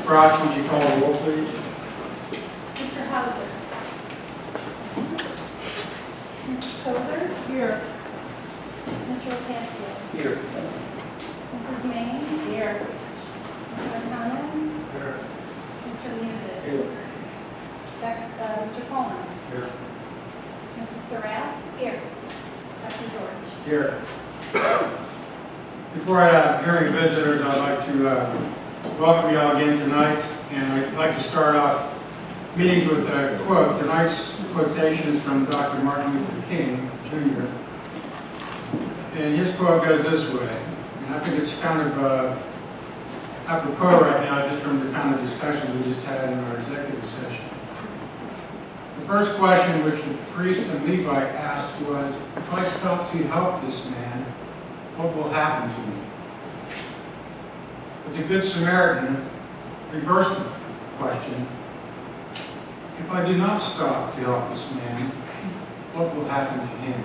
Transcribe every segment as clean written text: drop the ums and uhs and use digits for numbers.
Frost, would you call the roll, please? Mr. Hauser. Mrs. Kozer. Here. Mr. Ocasio. Here. Mrs. Maines. Here. Mr. Collins. Here. Mr. Music. Here. Mr. Coleman. Here. Mrs. Surratt. Here. Dr. George. Here. Before I have hearing visitors, I'd like to welcome you all again tonight, and I'd like to start off meetings with a quote. Tonight's quotation is from Dr. Martin Luther King, Jr., and his quote goes this way, and I think it's kind of apropos right now, just from the kind of discussion we just had in our executive session. The first question which the priest and Levite asked was, if I stop to help this man, what will happen to me? But the Good Samaritan reversed the question. If I do not stop to help this man, what will happen to him?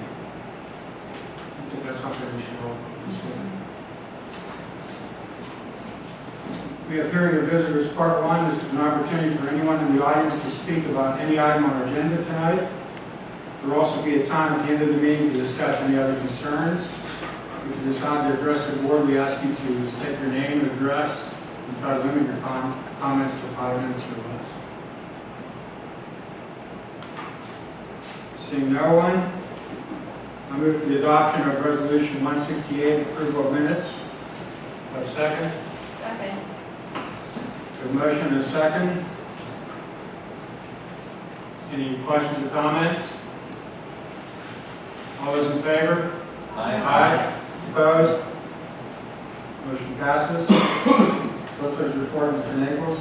I think that's something we should all consider. We have hearing of visitors part one. This is an opportunity for anyone in the audience to speak about any item on our agenda tonight. There will also be a time at the end of the meeting to discuss any other concerns. If you decide to address the board, we ask you to state your name and address and try to limit your comments to 5 minutes or less. Seeing no one, I move for the adoption of Resolution 168, approval of minutes. Do I have a second? Second. A motion and a second. Any questions or comments? All those in favor? Aye. Opposed? Motion passes. Solicitor's report, Mr. Naples.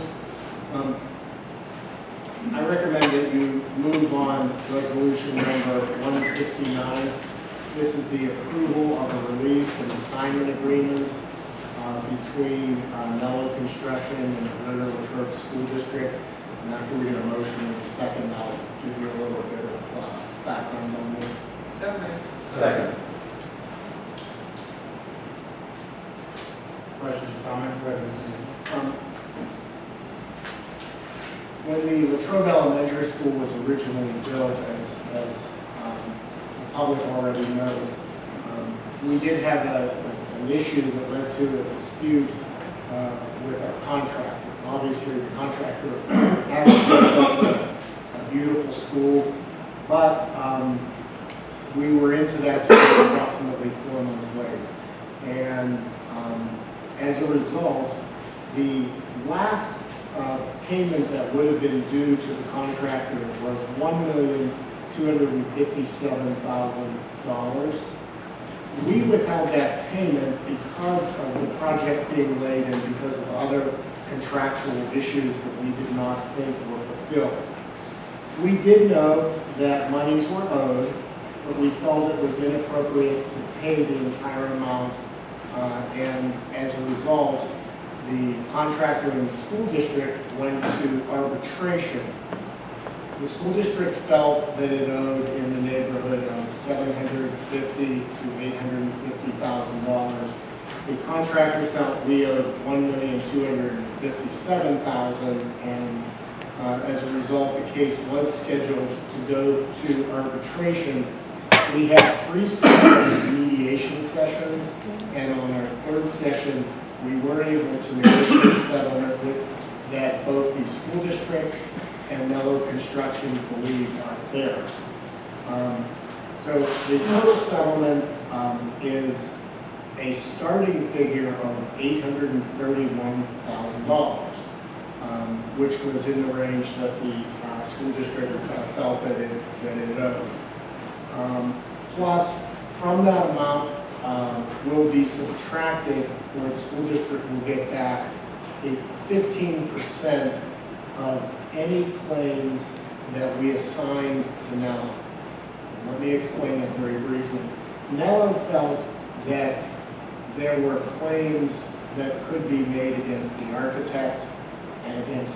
I recommend that you move on to resolution number 169. This is the approval of a release and assignment agreement between Mello Construction and the River Latrobe School District. And after we get a motion in a second, I'll give you a little bit of background on this. Second. Questions or comments? Go ahead, Mr. Naples. When the Latrobe Elementary School was originally built, as the public already knows, we did have an issue that led to a dispute with our contractor. Obviously, the contractor has built a beautiful school, but we were into that school approximately 4 months late. And as a result, the last payment that would have been due to the contractor was $1,257,000. We withheld that payment because of the project being late and because of other contractual issues that we did not think were fulfilled. We did know that monies were owed, but we felt it was inappropriate to pay the entire amount, and as a result, the contractor and the school district went to arbitration. The school district felt that it owed in the neighborhood of $750,000 to $850,000. The contractor felt we owed $1,257,000, and as a result, the case was scheduled to go to arbitration. We had 3 separate mediation sessions, and on our 3rd session, we were able to negotiate a settlement with that both the school district and Mello Construction believe are fair. So the total settlement is a starting figure of $831,000, which was in the range that the school district felt that it owed. Plus, from that amount will be subtracted, or the school district will get back a 15% of any claims that we assigned to Mello. Let me explain that very briefly. Mello felt that there were claims that could be made against the architect and against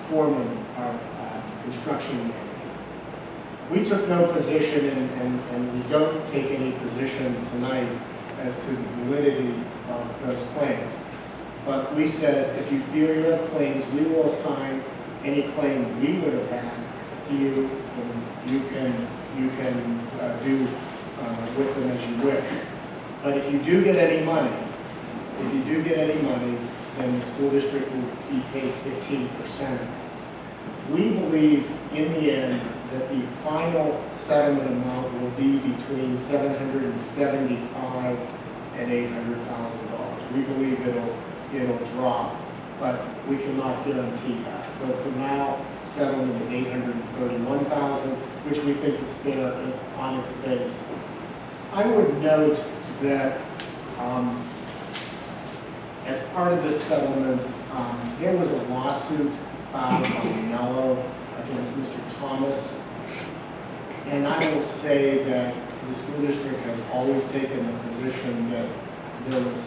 Foreman, our construction manager. We took no position, and we don't take any position tonight as to the validity of those claims. But we said, if you feel you have claims, we will assign any claim we would have had to you, and you can do with them as you wish. But if you do get any money, then the school district will be paid 15%. We believe in the end that the final settlement amount will be between $775,000 and $800,000. We believe it'll drop, but we cannot guarantee that. So for now, settlement is $831,000, which we think is fair on its face. I would note that as part of this settlement, there was a lawsuit filed by Mello against Mr. Thomas. And I will say that the school district has always taken the position that there was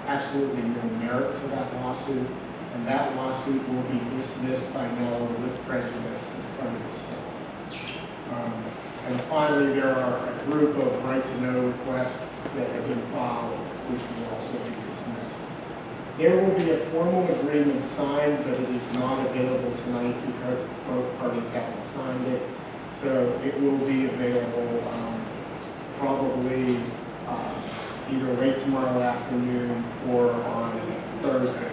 absolutely no merit to that lawsuit, and that lawsuit will be dismissed by Mello with prejudice as part of this settlement. And finally, there are a group of right-to-know requests that have been filed, which will also be dismissed. There will be a formal agreement signed, but it is not available tonight because both parties haven't signed it. So it will be available probably either late tomorrow afternoon or on Thursday.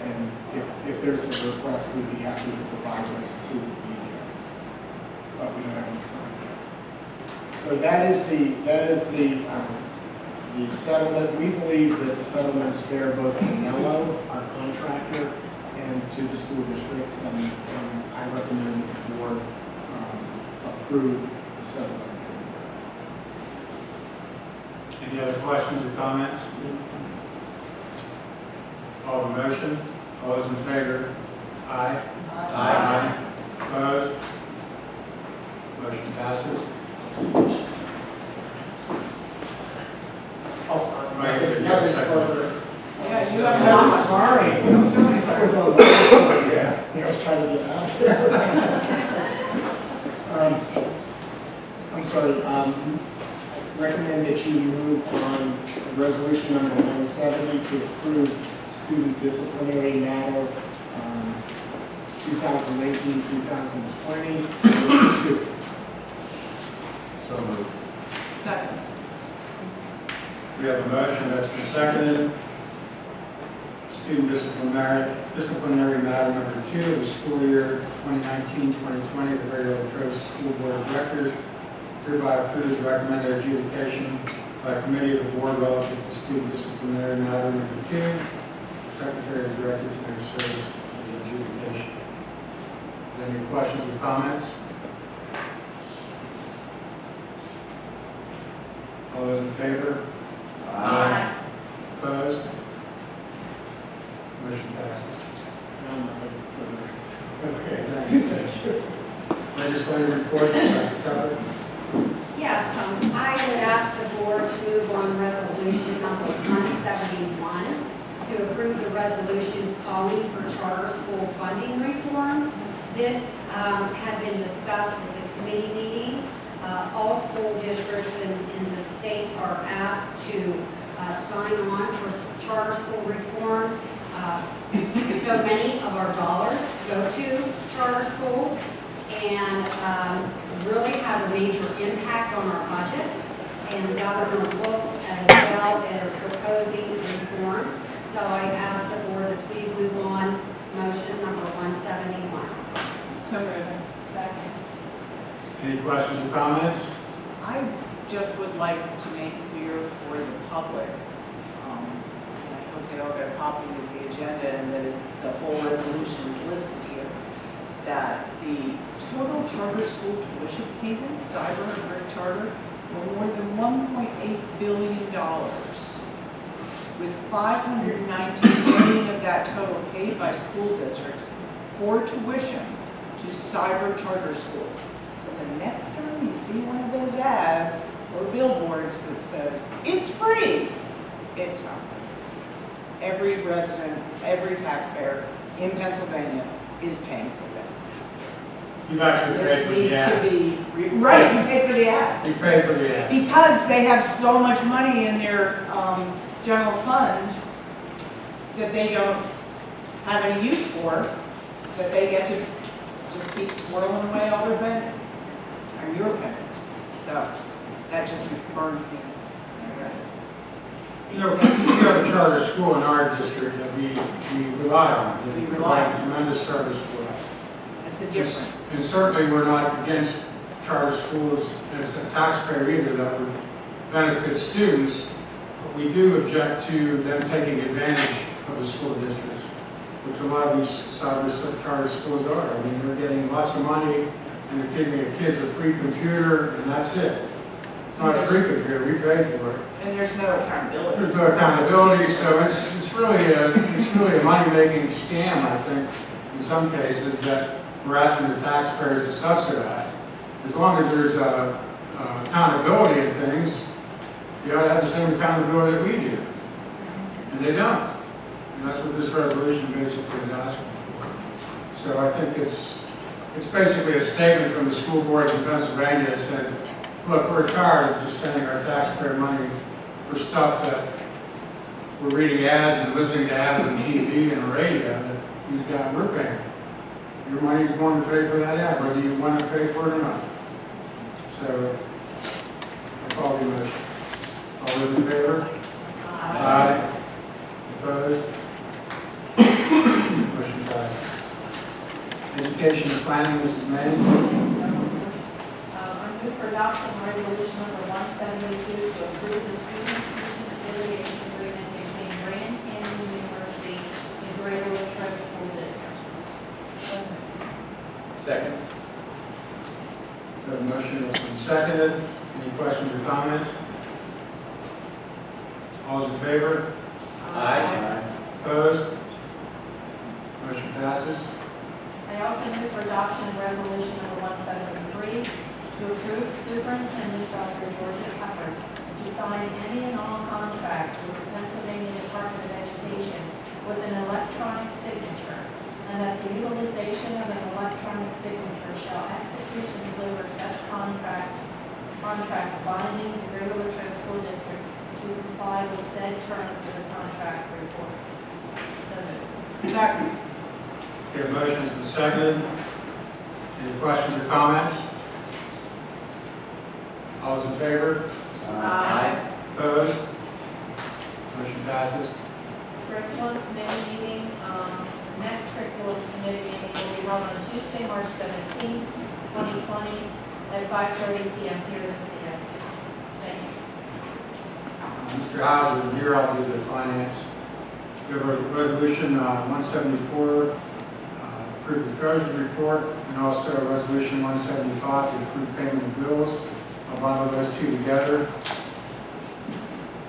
And if there's a request, we'd be happy to provide those to the media. But we don't have any signed yet. So that is the settlement. We believe that the settlement is fair both to Mello, our contractor, and to the school district, and I recommend that the board approve the settlement. Any other questions or comments? Call the motion. All those in favor? Aye. Aye. Opposed? Motion passes. Nothing further. Yeah, you have I'm not. sorry. I was on the website. Yeah, I was trying to get out of there. I'm sorry. Recommend that you move on resolution number 170 to approve student disciplinary matter 2019-2020. So moved. Second. We have a motion that's been seconded. Student disciplinary matter number 2 of the school year 2019-2020, the regular Coast School Board of Directors hereby approves recommended adjudication by committee of the board relative to student disciplinary matter number 2. The secretary is directed to make service of the adjudication. Any questions or comments? All those in favor? Aye. Opposed? Motion passes. Okay, thanks. Legislative report, Dr. Tucker. Yes, I would ask the board to move on resolution number 171 to approve the resolution calling for charter school funding reform. This had been discussed at the committee meeting. All school districts in the state are asked to sign on for charter school reform. So many of our dollars go to charter school, and really has a major impact on our budget. And Governor Wolf as well is proposing reform. So I ask the board to please move on motion number 171. So moved. Second. Any questions or comments? I just would like to make clear for the public, and I hope they all got a copy of the agenda and that it's the whole resolution is listed here, that the total charter school tuition payments, cyber and brick charter, were more than $1.8 billion, with $519 million of that total paid by school districts for tuition to cyber charter schools. So the next time you see one of those ads or billboards that says, it's free, it's not free. Every resident, every taxpayer in Pennsylvania is paying for this. You've actually paid This for the needs to ad. be, right, you pay for the ad. You paid for the ad. Because they have so much money in their general fund that they don't have any use for, that they get to just keep swirling away all their pennies, or your pennies. So that just burned me. You know, we have a charter school in our district that we rely on. We They rely on. provide tremendous service for us. It's a different. And certainly, we're not against charter schools as a taxpayer either, that would benefit students, but we do object to them taking advantage of the school districts, which a lot of these charter schools are. I mean, they're getting lots of money, and they're giving their kids a free computer, and that's it. It's not a free computer, we paid for it. And there's no accountability. There's no accountability, so it's really a money-making scam, I think, in some cases, that we're asking the taxpayers to subsidize. As long as there's accountability in things, you ought to have the same accountability that we do. And they don't. And that's what this resolution basically is asking for. So I think it's basically a statement from the school boards in Pennsylvania that says, look, we're tired of just sending our taxpayer money for stuff that we're reading ads and listening to ads on TV and radio that these guys, we're paying. Your money's going to pay for that ad, whether you want to pay for it or not. So, I call the motion. All those in favor? Aye. Opposed? Motion passes. Education and planning, Mrs. Mays. I move for adoption of resolution number 172 to approve the student tuition affiliation agreement between Grand Canyon University and Greater Latrobe School District. Second. The motion has been seconded. Any questions or comments? All those in favor? Aye. Opposed? Motion passes. I also move for adoption of resolution number 173 to approve Superintendent Dr. Georgia Pepper to sign any and all contracts with the Pennsylvania Department of Education with an electronic signature, and that the utilization of an electronic signature shall execute and deliver such contracts binding the Greater Latrobe School District to comply with said terms of the contract report. So moved. Second. Okay, motion has been seconded. Any questions or comments? All those in favor? Aye. Opposed? Motion passes. Curriculum committee meeting, next curriculum committee meeting will be held on Tuesday, March 17th, 2020, at 5:30 p.m. here in the CS. Thank you. Mr. Hauser is here, I'll do the finance. We have a resolution 174, approve the treasurer's report, and also resolution 175 to approve payment of bills. I'll bundle those two together.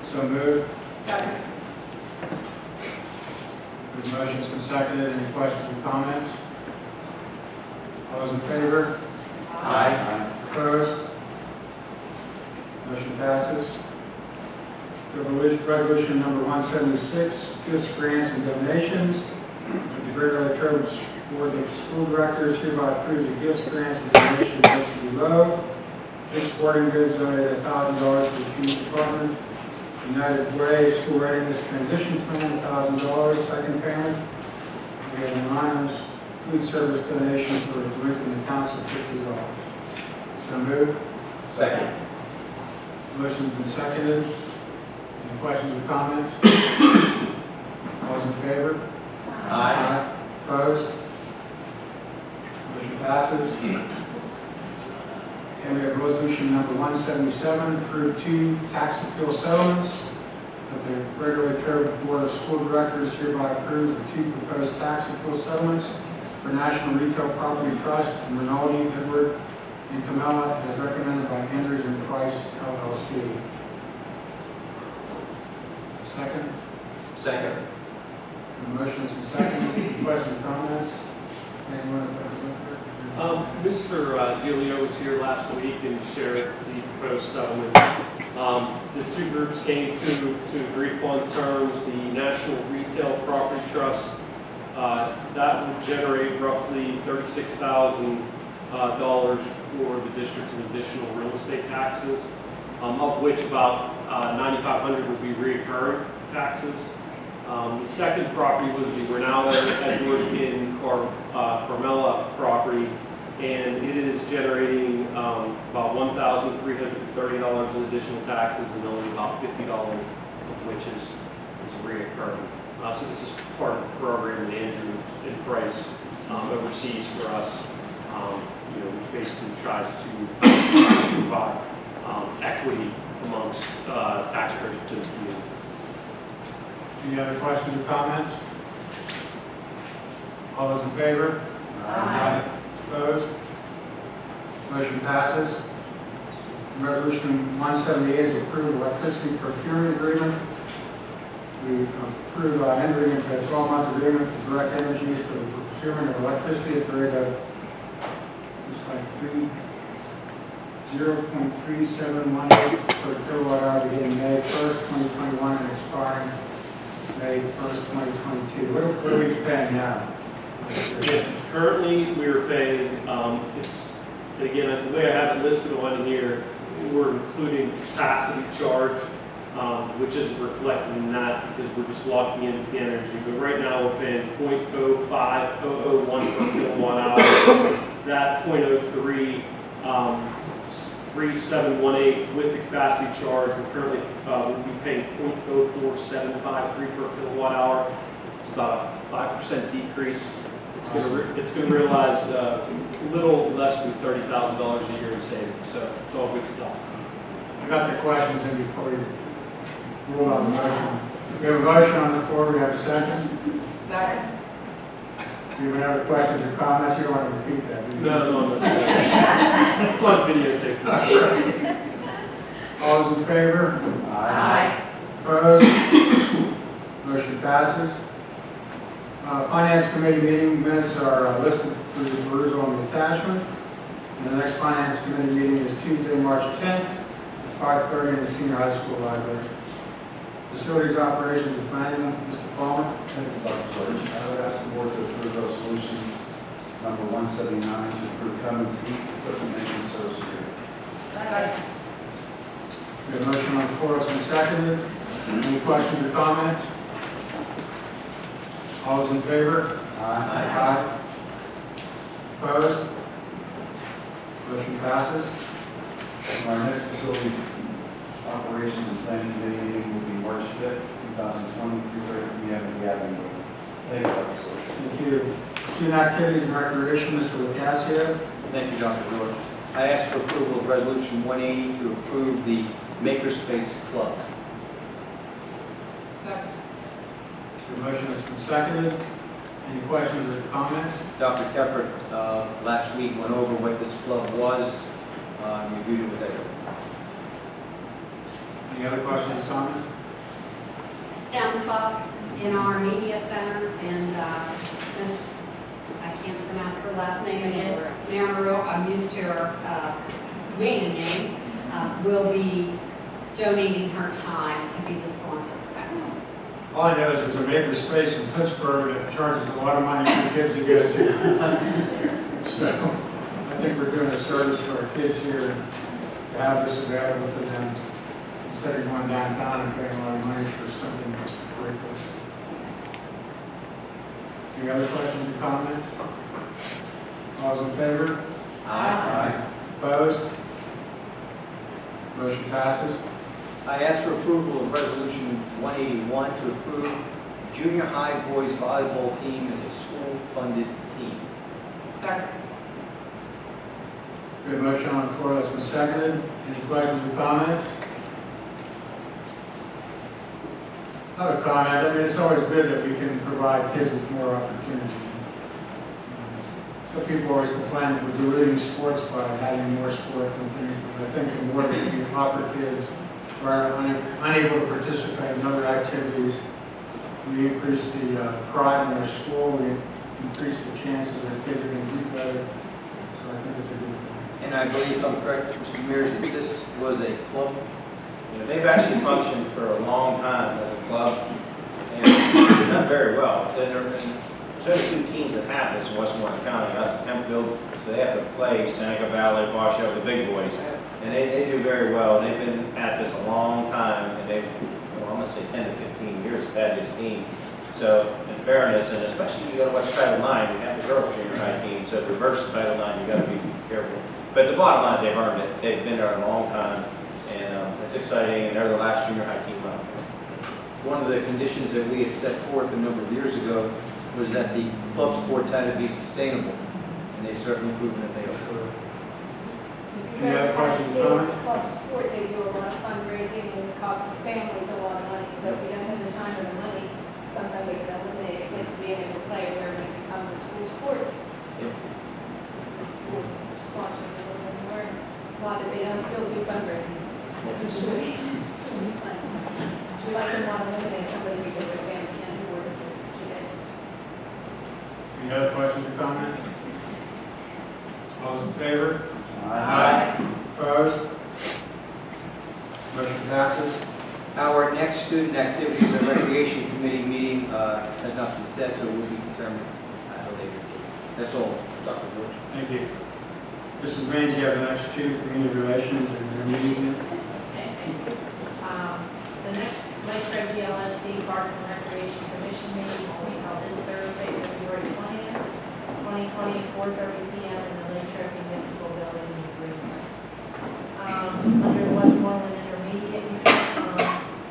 So moved. Second. The motion's been seconded. Any questions or comments? All those in favor? Aye. Opposed? Motion passes. Resolution number 176, gifts, grants, and donations. That the Greater Latrobe Board of School Directors hereby approves the gifts, grants, and donations listed below. Dick's Sporting Goods donated $1,000 to the Community Department. United Way School Readiness Transition Plan, $1,000, second payment. We have an anonymous food service donation for the Lincoln Council, $50. So moved. Second. Motion's been seconded. Any questions or comments? All those in favor? Aye. Opposed? Motion passes. And we have resolution number 177, approve 2 tax appeal settlements. That the Greater Latrobe Board of School Directors hereby approves the 2 proposed tax appeal settlements for National Retail Property Trust and Rinaldi, Edward, and Camella, as recommended by Andrews and Price LLC. Second. Second. The motion has been seconded. Any questions or comments? Anyone? Mr. Gilio was here last week and shared the proposed settlement. The 2 groups came to agreed upon terms. The National Retail Property Trust, that would generate roughly $36,000 for the district in additional real estate taxes, of which about $9,500 $2,500 will be reoccurring taxes. The second property was the Renalo Edward in Carmella property, and it is generating about $1,330 in additional taxes, and only about $50 of which is reoccurring. So this is part of the program that Andrew and Price oversees for us, which basically tries to provide equity amongst taxpayers to the community. Any other questions or comments? All those in favor? Aye. Opposed? Motion passes. Resolution 178 is approved electricity procurement agreement. We approve entering into a 12-month agreement with Direct Energy for the procurement of electricity at the rate of, looks like 0.3718 per kilowatt hour beginning May 1st, 2021 and expiring May 1st, 2022. What are we paying now? Currently, we are paying, and again, the way I have it listed on here, we're including capacity charge, which isn't reflected in that because we're just locking in the energy. But right now, we're paying 0.05001 per kilowatt hour. That 0.03, 3718 with the capacity charge, we're currently will be paying 0.04753 per kilowatt hour. It's about a 5% decrease. It's going to realize a little less than $30,000 a year in savings. So it's all good stuff. I got the questions in before we rule on the motion. We have a motion on the floor. We have a second. Second. Do you have any other questions or comments? You don't want to repeat that, do you? No, it's on videotape. All those in favor? Aye. Opposed? Motion passes. Finance Committee meeting minutes are listed for your perusal on the attachment. And the next Finance Committee meeting is Tuesday, March 10th at 5:30 in the Senior High School Library. Facilities, Operations, and Planning, Mr. Palmer. Thank you, Dr. George. I would ask the board to approve resolution number 179 to approve Cummins Heat Equipment Maintenance Service Agreement. Second. We have a motion on the floor, it's been seconded. Any questions or comments? All those in favor? Aye. Opposed? Motion passes. Our next facilities, operations and planning committee meeting will be March 5th, 2020, 3:30 p.m. at the Avenue Building. Thank you, Dr. George. Thank you. Student Activities and Recreation, Mr. Lucasio. Thank you, Dr. George. I ask for approval of Resolution 180 to approve the Makerspace Club. Second. The motion has been seconded. Any questions or comments? Dr. Tepper last week went over what this club was, and reviewed it with everyone. Any other questions or comments? STEM Club in our media center, and Miss, I can't pronounce her last name again, Maru, I'm used to her maiden name, will be donating her time to be the sponsor for that club. All I know is there's a makerspace in Pittsburgh that charges a lot of money for kids to go to. So I think we're doing a service for our kids here to have this available to them instead of going downtown and paying a lot of money for something that's ridiculous. Any other questions or comments? All those in favor? Aye. Opposed? Motion passes. I ask for approval of Resolution 181 to approve junior high boys volleyball team as a school-funded team. Second. We have a motion on the floor that's been seconded. Any questions or comments? I have a comment. I mean, it's always good that we can provide kids with more opportunity. Some people always complain that we're diluting sports by having more sports and things, but I think the more that we offer kids who are unable to participate in other activities, we increase the pride in their school, we increase the chances that kids are going to do better. So I think it's a good thing. And I believe, if I'm correct, Mr. Mears, that this was a club. You know, they've actually functioned for a long time as a club, and they've done very well. There's only 2 teams that have this in Westmoreland County, us and Hempfield, so they have to play Seneca Valley, Washington, the big boys, and they do very well. They've been at this a long time, and they've had his team. So in fairness, and especially you gotta watch Title IX, you have the girls junior high team, so if it reverses Title IX, you gotta be careful. But the bottom line is they've earned it. They've been there a long time, and it's exciting, and they're the last junior high team left. One of the conditions that we had set forth a number of years ago was that the club sports had to be sustainable, and they've certainly proven that they are. Any other questions or comments? Club sport, they do a lot of fundraising and it costs the families a lot of money, so if you don't have the time or the money, sometimes they can eliminate it with being able to play where it becomes a school sport. The schools sponsor a little bit more, a lot that they don't still do fundraising. Which would be fun. We like to not eliminate somebody because their family can't afford it today. Any other questions or comments? All those in favor? Opposed? Motion passes. Our next student activities and recreation committee meeting has not been set, so it will be determined at a later date. That's all, Dr. George. Thank you. Mrs. Raines, you have the next two, community relations and intermediate. The next Latrobe GLSD Parks and Recreation Commission meeting will be held this Thursday, February 20th, 2020, 4:30 p.m. in the Latrobe Municipal Building in Greenwood. Under Westmoreland Intermediate,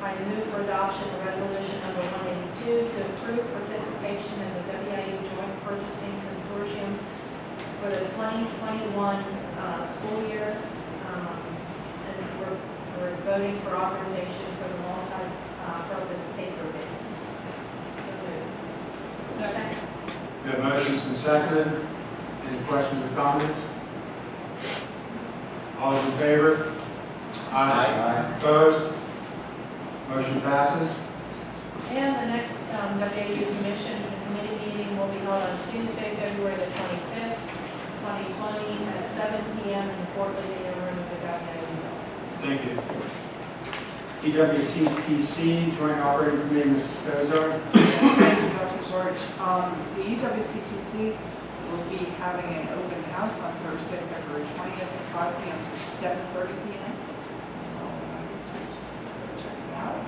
I move for adoption of resolution number 182 to approve participation in the WIU Joint Purchasing Consortium for the 2021 school year. And we're voting for authorization for the multi-purpose paper bid. So moved. Second. The motion's been seconded. Any questions or comments? All those in favor? Opposed? Motion passes. And the next WIU Commission and Committee meeting will be held on Tuesday, February the 25th, 2020, at 7 p.m. in the Fort Lydia room of the WIU building. Thank you. EWCPC, Joint Operating Committee, Mrs. Cozart. Thank you, Dr. George. The EWCTC will be having an open house on Thursday, February 20th, at 5 p.m. to 7:30 p.m. Check it out.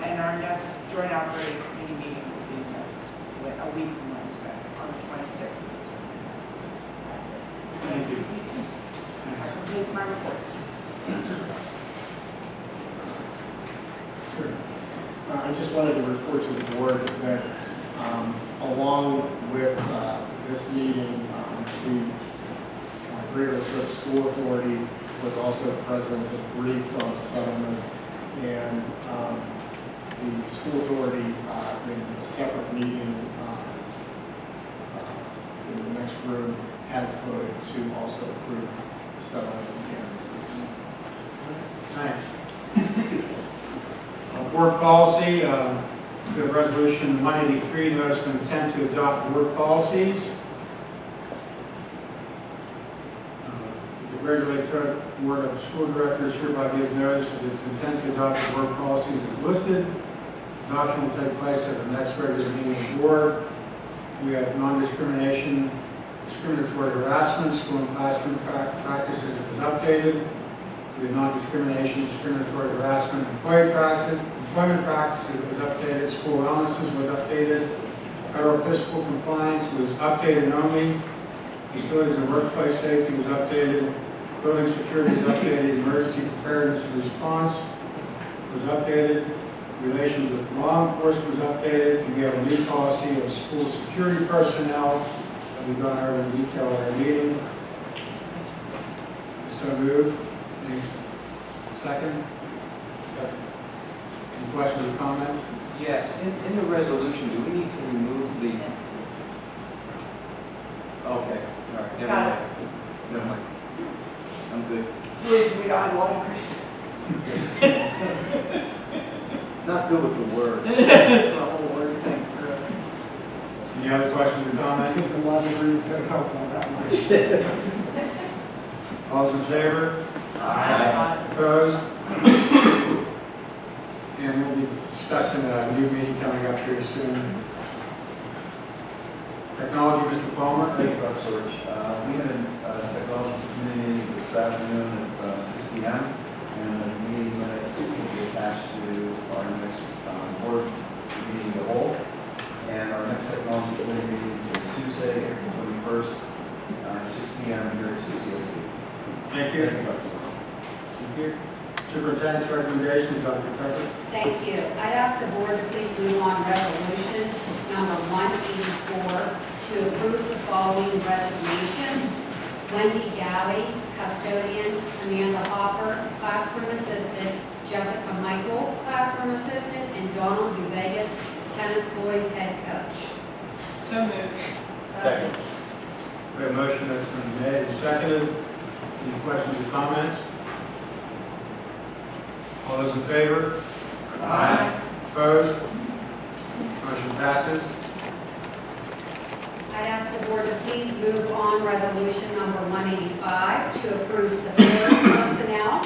And our next joint operating committee meeting will be a week from Wednesday, on the 26th. Thank you. EWCTC. That Thanks. completes my report. Sure. I just wanted to report to the board that along with this meeting, the Greater Latrobe School Authority was also present and briefed on the settlement, and the school authority in a separate meeting in the next room has voted to also approve the settlement again. Thanks. Board policy, we have resolution 183, notice of intent to adopt board policies. The Greater Latrobe Board of School Directors hereby gives notice of its intent to adopt the board policies as listed. Adoption will take place at the next regular meeting of the board. We have non-discrimination, discriminatory harassment, school and classroom practices is updated. We have non-discrimination, discriminatory harassment, employment practices was updated, school wellnesses was updated, federal fiscal compliance was updated only, facilities and workplace safety was updated, building security was updated, emergency preparedness and response was updated, relations with law enforcement was updated, and we have a new policy of school security personnel that we've gone over in detail at our meeting. So moved. Any second? Any questions or comments? Yes, in the resolution, do we need to remove the? Okay, all right, never Got mind. Never mind. I'm good. It's the reason we don't have a lot of Chris. Not good with the words. It's a whole word thing for us. Any other questions or I comments? think the libraries don't help all that much. All those in favor? Aye. Opposed? And we'll be discussing a new meeting coming up here soon. Technology, Mr. Palmer? Thank you, Dr. George. We had a technology committee meeting this afternoon at 6 p.m. and the meeting minutes will be attached to our next board Dr. Tucker. Thank you. I'd ask the board to please move on resolution number 184 to approve the following resignations. Wendy Galley, custodian; Amanda Hopper, classroom assistant; Jessica Michael, classroom assistant; and Donald Duvegas, tennis boys head coach. So moved. Second. We have a motion that's been made and seconded. Any questions or comments? All those in favor? Aye. Opposed? Motion passes. I'd ask the board to please move on resolution number 185 to approve support personnel,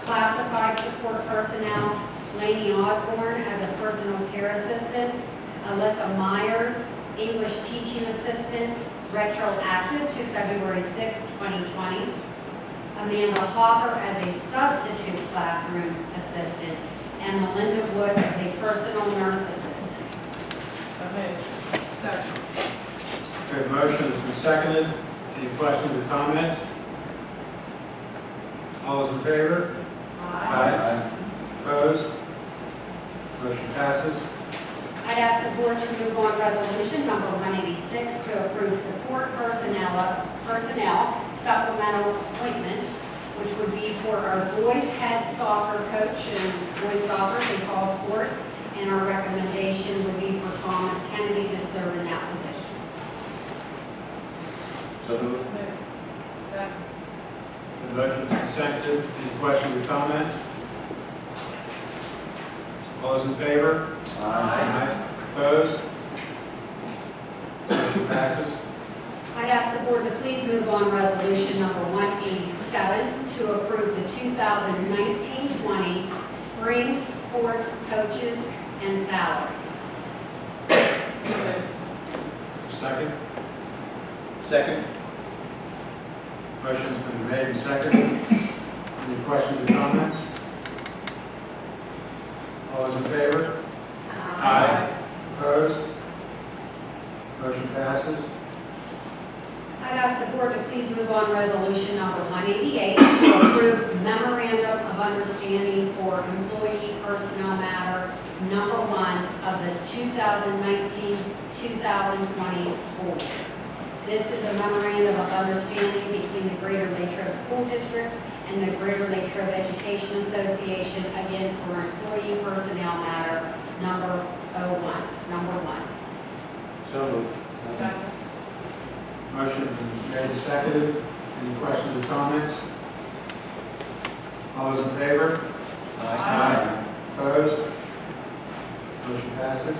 classified support personnel, Laney Osborne as a personal care assistant, Alyssa Myers, English teaching assistant, retroactive to February 6, 2020, Amanda Hopper as a substitute classroom assistant, and Melinda Woods as a personal nurse assistant. So moved. Second. We have a motion that's been seconded. Any questions or comments? All those in favor? Opposed? Motion passes. I'd ask the board to move on resolution number 186 to approve support personnel supplemental appointment, which would be for our boys head soccer coach and boys soccer and fall sport, and our recommendation would be for Thomas Kennedy to serve in that position. So moved. Second. The motion's been seconded. Any questions or comments? All those in favor? Opposed? Motion passes. I'd ask the board to please move on resolution number 187 to approve the 2019-20 spring sports coaches and salaries. So moved. Second. Second. Motion's been made and seconded. Any questions or comments? All those in favor? Opposed? Motion passes. I'd ask the board to please move on resolution number 188 to approve memorandum of understanding for employee personnel matter number 1 of the 2019-2020 school year. This is a memorandum of understanding between the Greater Latrobe School District and the Greater Latrobe Education Association, again for employee personnel matter number 1. So moved. Second. Motion has been made and seconded. Any questions or comments? All those in favor? Opposed? Motion passes.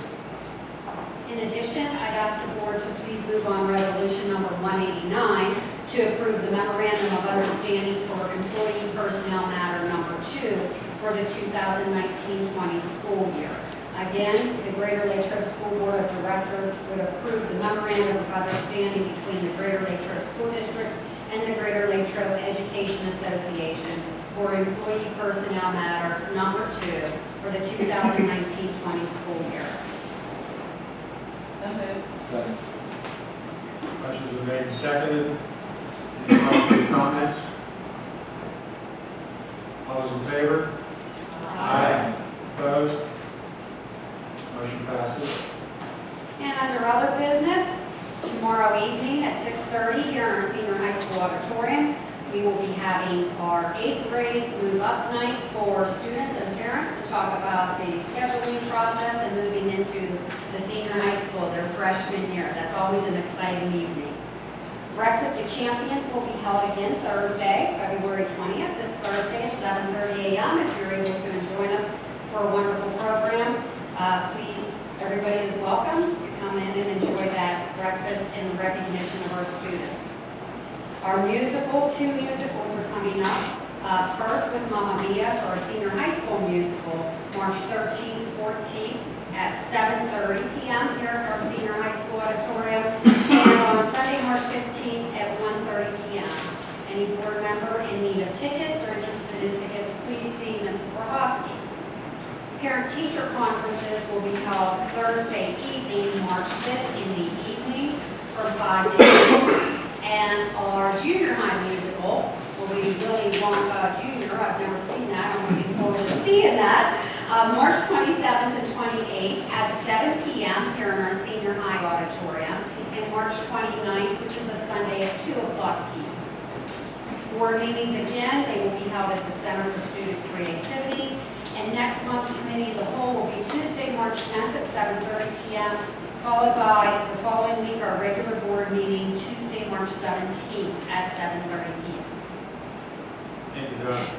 In addition, I'd ask the board to please move on resolution number 189 to approve the memorandum of understanding for employee personnel matter number 2 for the 2019-20 school year. Again, the Greater Latrobe School Board of Directors would approve the memorandum of understanding between the Greater Latrobe School District and the Greater Latrobe Education Association for employee personnel matter number 2 for the 2019-20 school year. So moved. Second. Motion's been made and seconded. Any questions or comments? All those in favor? Opposed? Motion passes. And under other business, tomorrow evening at 6:30 here in our senior high school auditorium, we will be having our 8th grade move up night for students and parents to talk about the scheduling process and moving into the senior high school, their freshman year. That's always an exciting evening. Breakfast of Champions will be held again Thursday, February 20th, this Thursday at 7:30 a.m. If you're able to join us for a wonderful program, please, everybody is welcome to come in and enjoy that breakfast in the recognition of our students. Our musical, 2 musicals are coming up. First with Mamma Mia for our senior high school musical, March 13th, 14th at 7:30 p.m. here at our senior high school auditorium. And on Sunday, March 15th at 1:30 p.m. Any board member in need of tickets or interested in tickets, please see Mrs. Warhosky. Parent-teacher conferences will be held Thursday evening, March 5th in the evening for 5 days. And our junior high musical will be Willy Wonka Jr. I've never seen that. I'm looking forward to seeing that. March 27th and 28th at 7 p.m. here in our senior high auditorium, and March 29th, which is a Sunday at 2 o'clock p.m. Board meetings again, they will be held at the Center for Student Creativity, and next month's Committee of the Whole will be Tuesday, March 10th at 7:30 p.m., followed by the following week, our regular board meeting, Tuesday, March 17th at 7:30 p.m. Thank you, Doug.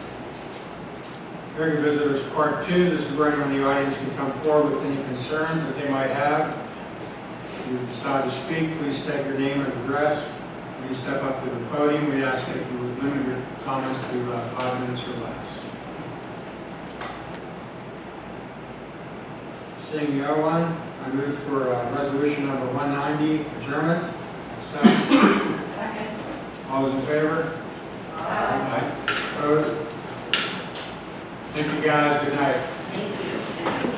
Hearing visitors, part 2. This is where anyone in the audience can come forward with any concerns that they might have. If you decide to speak, please state your name and address. When you step up to the podium, we ask that you would limit your comments to 5 minutes or less. Seeing no one, I move for resolution number 190, adjournment. Second. Second. All those in favor? Aye. Opposed? Thank you, guys. Good night. Thank you.